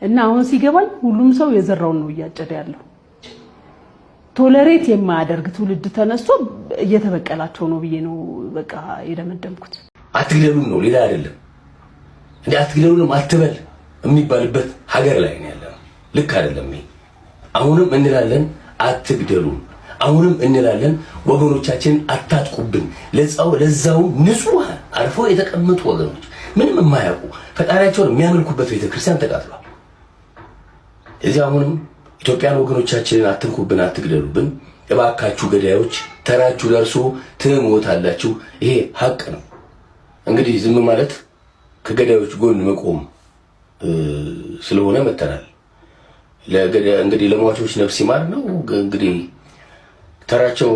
እና አሁን ሲገባኝ ሁሉም ሰው የዘራውን ነው እያጨደ ያለው። ቶለሬት የማያደርግ ትውልድ ተነስቶ እየተበቀላቸው ነው ብዬ ነው በቃ የደመደምኩት። አትግደሉን ነው ሌላ አይደለም። እንዴ አትግደሉን አትበል የሚባልበት ሀገር ላይ ነው ያለው። ልክ አይደለም ይሄ። አሁንም እንላለን አትግደሉን፣ አሁንም እንላለን ወገኖቻችን አታጥቁብን። ለዛው ንጹህ አርፈው የተቀመጡ ወገኖች ምንም የማያውቁ ፈጣሪያቸውን የሚያመልኩበት ቤተክርስቲያን ተቃጥሏል። እዚህ አሁንም ኢትዮጵያን ወገኖቻችንን አትንኩብን፣ አትግደሉብን እባካችሁ ገዳዮች፣ ተራችሁ ደርሶ ትሞታላችሁ። ይሄ ሀቅ ነው። እንግዲህ ዝም ማለት ከገዳዮች ጎን መቆም ስለሆነ መተናል። እንግዲህ ለሟቾች ነፍስ ይማር ነው። እንግዲህ ተራቸው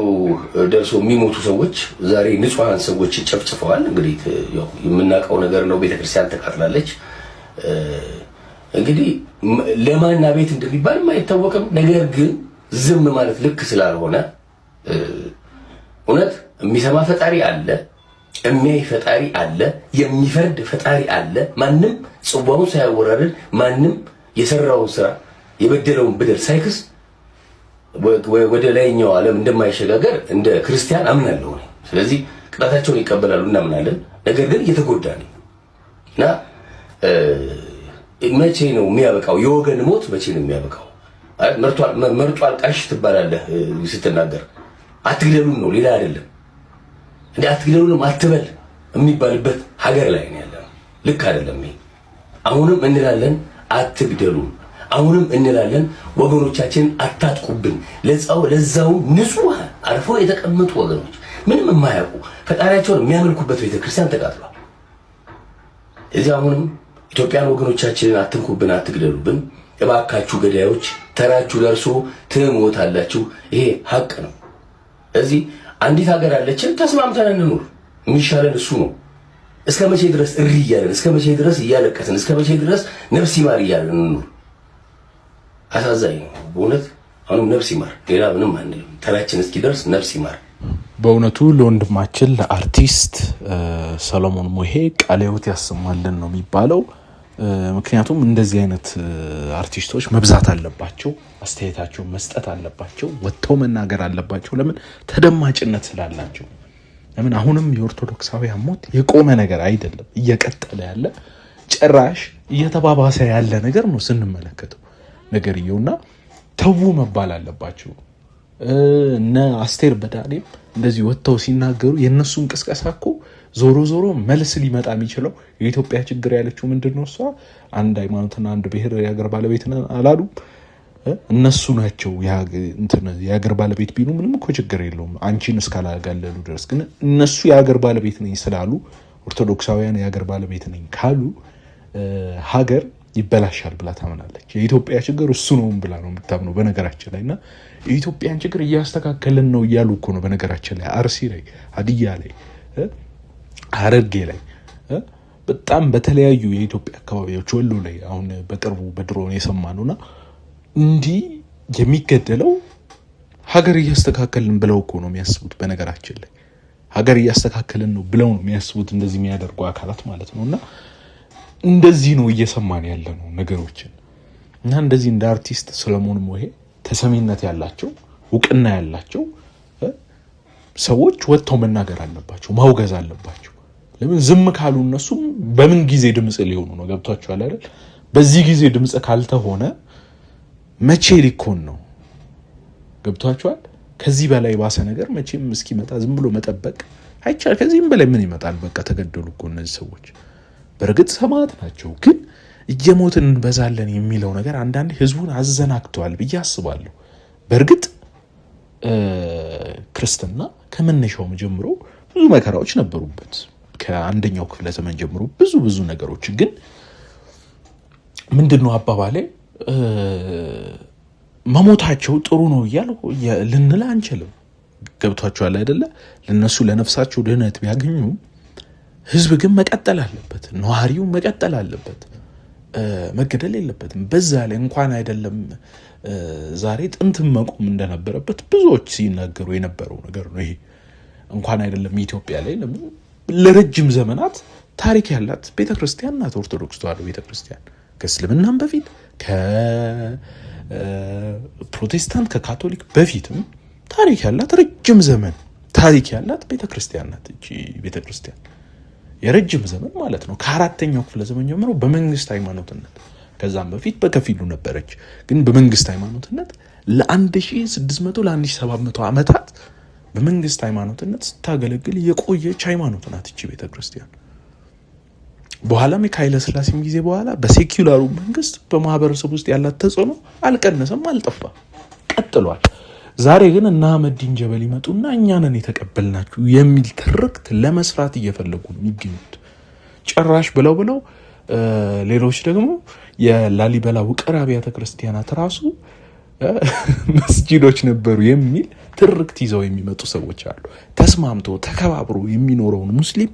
ደርሶ የሚሞቱ ሰዎች ዛሬ ንጹሃን ሰዎች ጨፍጭፈዋል። እንግዲህ ያው የምናውቀው ነገር ነው። ቤተክርስቲያን ተቃጥላለች። እንግዲህ ለማና ቤት እንደሚባል አይታወቅም። ነገር ግን ዝም ማለት ልክ ስላልሆነ እውነት የሚሰማ ፈጣሪ አለ፣ የሚያይ ፈጣሪ አለ፣ የሚፈርድ ፈጣሪ አለ። ማንም ጽዋውን ሳያወራርድ ማንም የሰራውን ስራ የበደለውን በደል ሳይክስ ወደ ላይኛው ዓለም እንደማይሸጋገር እንደ ክርስቲያን አምናለሁ። ስለዚህ ቅጣታቸውን ይቀበላሉ እናምናለን። ነገር ግን እየተጎዳ ነው እና መቼ ነው የሚያበቃው? የወገን ሞት መቼ ነው የሚያበቃው? መርጧል ቃሽ ትባላለህ ስትናገር። አትግደሉን ነው ሌላ አይደለም። እንዴ አትግደሉን አትበል የሚባልበት ሀገር ላይ ነው ያለው። ልክ አይደለም ይሄ። አሁንም እንላለን አትግደሉን፣ አሁንም እንላለን ወገኖቻችን አታጥቁብን። ለዛው ንጹህ አርፈው የተቀመጡ ወገኖች ምንም የማያውቁ ፈጣሪያቸውን የሚያመልኩበት ቤተክርስቲያን ተቃጥሏል። እዚህ አሁንም ኢትዮጵያን ወገኖቻችንን አትንኩብን፣ አትግደሉብን እባካችሁ ገዳዮች፣ ተራችሁ ደርሶ ትሞታላችሁ። ይሄ ሀቅ ነው። እዚህ አንዲት ሀገር አለችን፣ ተስማምተን እንኑር። የሚሻለን እሱ ነው። እስከ መቼ ድረስ እሪ እያለን፣ እስከ መቼ ድረስ እያለቀስን፣ እስከ መቼ ድረስ ነፍስ ይማር እያለን እንኑር? አሳዛኝ ነው በእውነት። አሁንም ነፍስ ይማር፣ ሌላ ምንም አንልም። ተራችን እስኪደርስ ነፍስ ይማር። በእውነቱ ለወንድማችን ለአርቲስት ሰሎሞን ሙሄ ቃለ ሕይወት ያሰማልን ነው የሚባለው። ምክንያቱም እንደዚህ አይነት አርቲስቶች መብዛት አለባቸው፣ አስተያየታቸውን መስጠት አለባቸው፣ ወጥተው መናገር አለባቸው። ለምን? ተደማጭነት ስላላቸው። ለምን? አሁንም የኦርቶዶክሳውያን ሞት የቆመ ነገር አይደለም፣ እየቀጠለ ያለ ጭራሽ እየተባባሰ ያለ ነገር ነው ስንመለከተው ነገርየውና ተው መባል አለባቸው። እነ አስቴር በዳኔም እንደዚህ ወጥተው ሲናገሩ የነሱ እንቅስቃሴ እኮ ዞሮ ዞሮ መልስ ሊመጣ የሚችለው የኢትዮጵያ ችግር ያለችው ምንድነው? እሷ አንድ ሃይማኖትና አንድ ብሔር የሀገር ባለቤት አላሉ። እነሱ ናቸው የሀገር ባለቤት ቢሉ ምንም እኮ ችግር የለውም አንቺን እስካላጋለሉ ድረስ። ግን እነሱ የሀገር ባለቤት ነኝ ስላሉ፣ ኦርቶዶክሳውያን የሀገር ባለቤት ነኝ ካሉ ሀገር ይበላሻል ብላ ታምናለች። የኢትዮጵያ ችግር እሱ ነው ብላ ነው የምታምነው በነገራችን ላይ። እና የኢትዮጵያን ችግር እያስተካከልን ነው እያሉ እኮ ነው በነገራችን ላይ። አርሲ ላይ፣ ሀዲያ ላይ፣ ሀረርጌ ላይ፣ በጣም በተለያዩ የኢትዮጵያ አካባቢዎች፣ ወሎ ላይ አሁን በቅርቡ በድሮን የሰማነውና እንዲህ የሚገደለው ሀገር እያስተካከልን ብለው እኮ ነው የሚያስቡት። በነገራችን ላይ ሀገር እያስተካከልን ነው ብለው ነው የሚያስቡት እንደዚህ የሚያደርጉ አካላት ማለት ነውና እንደዚህ ነው እየሰማን ያለ ነው ነገሮችን። እና እንደዚህ እንደ አርቲስት ሰሎሞን ሙሄ ተሰሚነት ያላቸው እውቅና ያላቸው ሰዎች ወጥተው መናገር አለባቸው፣ ማውገዝ አለባቸው። ለምን ዝም ካሉ እነሱ በምን ጊዜ ድምጽ ሊሆኑ ነው? ገብቷቸዋል አይደል? በዚህ ጊዜ ድምጽ ካልተሆነ መቼ ሊኮን ነው? ገብቷቸዋል? ከዚህ በላይ ባሰ ነገር መቼም እስኪመጣ ዝም ብሎ መጠበቅ አይቻል። ከዚህም በላይ ምን ይመጣል? በቃ ተገደሉ እኮ እነዚህ ሰዎች። በእርግጥ ሰማዕት ናቸው፣ ግን እየሞትን እንበዛለን የሚለው ነገር አንዳንዴ ህዝቡን አዘናግቷል ብዬ አስባለሁ። በእርግጥ ክርስትና ከመነሻው ጀምሮ ብዙ መከራዎች ነበሩበት። ከአንደኛው ክፍለ ዘመን ጀምሮ ብዙ ነገሮች። ግን ምንድነው አባባሌ መሞታቸው ጥሩ ነው እያልኩ ልንል አንችልም። ገብቷቸዋል አይደለ? ለነሱ ለነፍሳቸው ድህነት ቢያገኙ ህዝብ ግን መቀጠል አለበት፣ ነዋሪው መቀጠል አለበት፣ መገደል የለበትም። በዛ ላይ እንኳን አይደለም ዛሬ ጥንትም መቆም እንደነበረበት ብዙዎች ሲናገሩ የነበረው ነገር ነው። ይሄ እንኳን አይደለም ኢትዮጵያ ላይ ለረጅም ዘመናት ታሪክ ያላት ቤተክርስቲያን ናት ኦርቶዶክስ ተዋሕዶ ቤተክርስቲያን። ከእስልምናም በፊት ከፕሮቴስታንት ከካቶሊክ በፊትም ታሪክ ያላት ረጅም ዘመን ታሪክ ያላት ቤተክርስቲያን ናት። እቺ ቤተክርስቲያን የረጅም ዘመን ማለት ነው። ከ4ኛው ክፍለ ዘመን ጀምሮ በመንግስት ሃይማኖትነት ከዛም በፊት በከፊሉ ነበረች፣ ግን በመንግስት ሃይማኖትነት ለ1600 ለ1700 ዓመታት በመንግስት ሃይማኖትነት ስታገለግል የቆየች ሃይማኖት ናት እቺ ቤተክርስቲያን። በኋላም ከኃይለ ሥላሴም ጊዜ በኋላ በሴኩላሩ መንግስት በማህበረሰብ ውስጥ ያላት ተጽዕኖ አልቀነሰም፣ አልጠፋም፣ ቀጥሏል። ዛሬ ግን እና አህመዲን ጀበል ይመጡና እኛ ነን የተቀበልናችሁ የሚል ትርክት ለመስራት እየፈለጉ የሚገኙት ጭራሽ ብለው ሌሎች ደግሞ የላሊበላ ውቅር አብያተ ክርስቲያናት ራሱ መስጂዶች ነበሩ የሚል ትርክት ይዘው የሚመጡ ሰዎች አሉ። ተስማምቶ ተከባብሮ የሚኖረውን ሙስሊም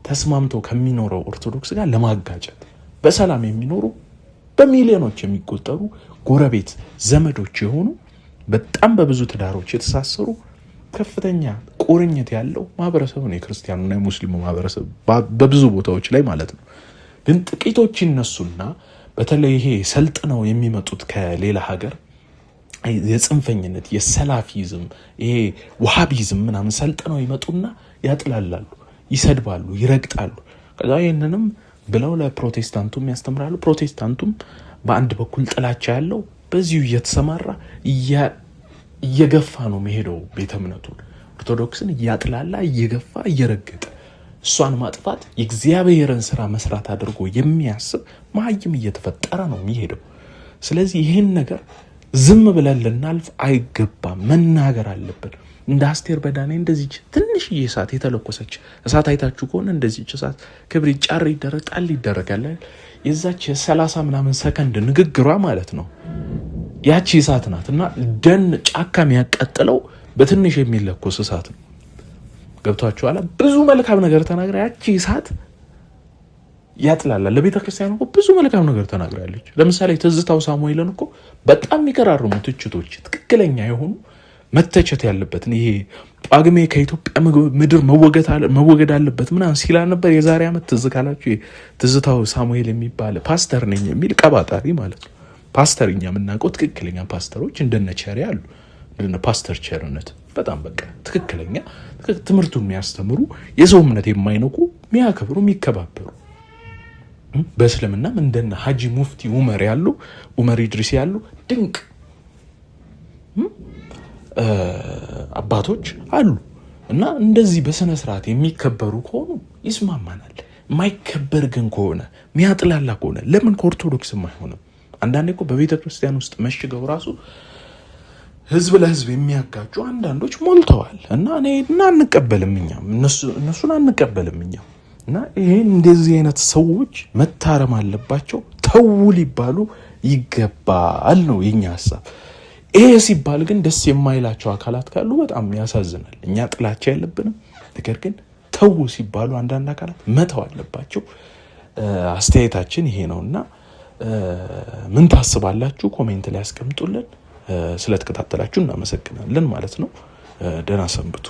ተስማምቶ ከሚኖረው ኦርቶዶክስ ጋር ለማጋጨት በሰላም የሚኖሩ በሚሊዮኖች የሚቆጠሩ ጎረቤት ዘመዶች የሆኑ በጣም በብዙ ትዳሮች የተሳሰሩ ከፍተኛ ቁርኝት ያለው ማህበረሰብ ነው የክርስቲያኑና የሙስሊሙ ማህበረሰብ በብዙ ቦታዎች ላይ ማለት ነው። ግን ጥቂቶች ይነሱና በተለይ ይሄ ሰልጥነው የሚመጡት ከሌላ ሀገር የጽንፈኝነት የሰላፊዝም ይሄ ወሃቢዝም ምናምን ሰልጥነው ይመጡና ያጥላላሉ፣ ይሰድባሉ፣ ይረግጣሉ። ከዛ ይህንንም ብለው ለፕሮቴስታንቱም ያስተምራሉ። ፕሮቴስታንቱም በአንድ በኩል ጥላቻ ያለው በዚሁ እየተሰማራ እየገፋ ነው መሄደው ቤተ እምነቱን ኦርቶዶክስን እያጥላላ እየገፋ እየረገጠ እሷን ማጥፋት የእግዚአብሔርን ስራ መስራት አድርጎ የሚያስብ ማይም እየተፈጠረ ነው የሚሄደው። ስለዚህ ይህን ነገር ዝም ብለን ልናልፍ አይገባም፣ መናገር አለብን። እንደ አስቴር በዳኔ እንደዚች ትንሽዬ እሳት የተለኮሰች እሳት አይታችሁ ከሆነ እንደዚች እሳት ክብሪት ጫር ይደረግ ጣል ይደረጋል። የዛች 30 ምናምን ሰከንድ ንግግሯ ማለት ነው ያቺ እሳት ናት። እና ደን ጫካ የሚያቃጥለው በትንሽ የሚለኮስ እሳት ነው። ገብቷችኋል? ብዙ መልካም ነገር ተናግራ ያቺ እሳት ያጥላላ። ለቤተ ክርስቲያን እኮ ብዙ መልካም ነገር ተናግራለች። ለምሳሌ ትዝታው ሳሙኤልን እኮ በጣም የሚቀራርሙ ትችቶች ትክክለኛ የሆኑ መተቸት ያለበትን ይሄ ጳጉሜ ከኢትዮጵያ ምድር መወገድ አለበት ምናምን ሲላ ነበር የዛሬ ዓመት። ትዝ ካላችሁ ትዝታው ሳሙኤል የሚባል ፓስተር ነኝ የሚል ቀባጣሪ ማለት ነው። ፓስተር እኛ የምናውቀው ትክክለኛ ፓስተሮች እንደነ ቸሪ አሉ፣ እንደነ ፓስተር ቸርነት በጣም በቃ ትክክለኛ ትምህርቱን የሚያስተምሩ የሰው እምነት የማይነኩ የሚያከብሩ የሚከባበሩ። በእስልምናም እንደነ ሀጂ ሙፍቲ ኡመር ኢድሪስ ያሉ ድንቅ አባቶች አሉ። እና እንደዚህ በስነ ስርዓት የሚከበሩ ከሆኑ ይስማማናል። የማይከበር ግን ከሆነ የሚያጥላላ ከሆነ ለምን ከኦርቶዶክስም አይሆንም? አንዳንዴ እኮ በቤተ ክርስቲያን ውስጥ መሽገው ራሱ ህዝብ ለህዝብ የሚያጋጩ አንዳንዶች ሞልተዋል። እና አንቀበልም፣ እኛም እነሱን አንቀበልም እኛም። እና ይሄን እንደዚህ አይነት ሰዎች መታረም አለባቸው፣ ተው ሊባሉ ይገባል ነው የኛ ሀሳብ። ይሄ ሲባል ግን ደስ የማይላቸው አካላት ካሉ በጣም ያሳዝናል። እኛ ጥላቻ ያለብንም፣ ነገር ግን ተው ሲባሉ አንዳንድ አካላት መተው አለባቸው። አስተያየታችን ይሄ ነውና ምን ታስባላችሁ? ኮሜንት ላይ ያስቀምጡልን። ስለተከታተላችሁ እናመሰግናለን ማለት ነው። ደህና ሰንብቱ።